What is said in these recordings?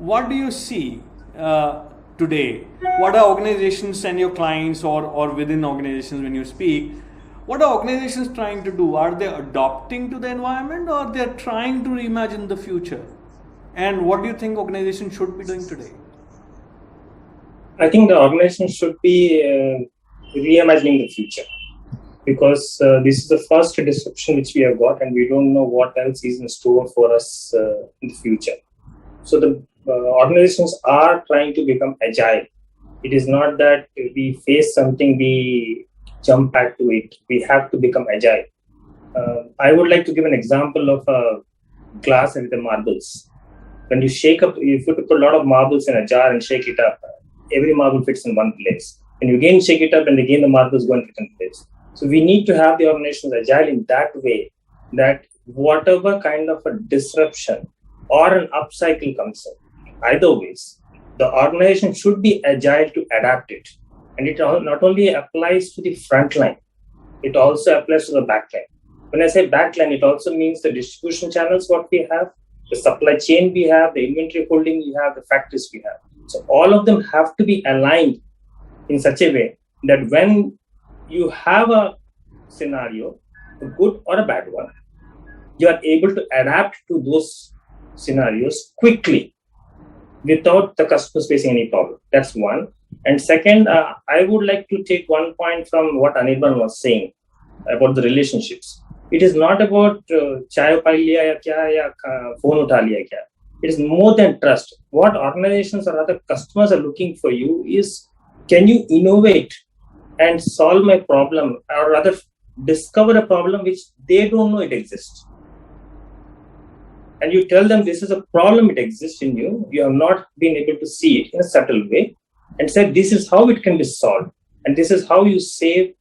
what do you see today? What are organizations and your clients, or within organizations when you speak, what are organizations trying to do? Are they adopting to the environment, or they're trying to reimagine the future? And what do you think organizations should be doing today? I think the organization should be reimagining the future, because this is the first disruption which we have got, and we don't know what else is in store for us in the future. So the organizations are trying to become agile. It is not that we face something, we jump back to it. We have to become agile. I would like to give an example of a glass and the marbles. When you shake up, if you put a lot of marbles in a jar and shake it up, every marble fits in one place. And you again shake it up, and again the marbles go and fit in place. So we need to have the organizations agile in that way, that whatever kind of a disruption or an upcycle comes in, either ways, the organization should be agile to adapt it. And it not only applies to the front line, it also applies to the back line. When I say back line, it also means the distribution channels, what we have, the supply chain we have, the inventory holding we have, the factories we have. So all of them have to be aligned in such a way that when you have a scenario, a good or a bad one, you are able to adapt to those scenarios quickly without the customers facing any problem. That's one. And second, I would like to take one point from what Anirban was saying about the relationships. It is not about chai pai liya ya kya ya phone utha liya kya. It is more than trust. What organizations or other customers are looking for you is, can you innovate and solve my problem, or rather discover a problem which they don't know it exists. And you tell them this is a problem, it exists in you. You have not been able to see it in a subtle way, and said this is how it can be solved. And this is how you save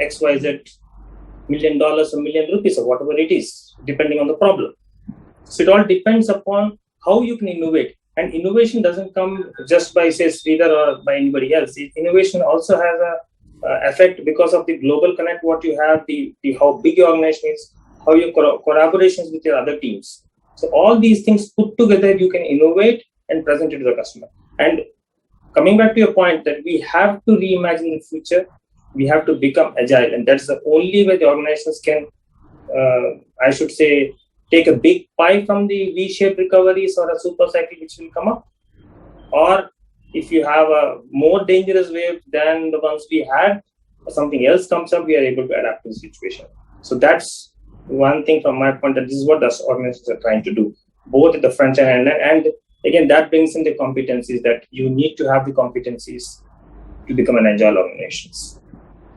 XYZ $1 million or million rupees or whatever it is, depending on the problem. So it all depends upon how you can innovate. And innovation doesn't come just by, say, Sridhar or by anybody else. Innovation also has a effect because of the global connect, what you have, the how big your organization is, how your collaborations with your other teams. So all these things put together, you can innovate and present it to the customer. And coming back to your point that we have to reimagine the future, we have to become agile. And that's the only way the organizations can, I should say, take a big pie from the V-shaped recoveries or a super cycle which will come up. Or if you have a more dangerous wave than the ones we had, or something else comes up, we are able to adapt to the situation. So that's one thing from my point, that this is what the organizations are trying to do, both at the front end and again, that brings in the competencies, that you need to have the competencies to become an agile organization.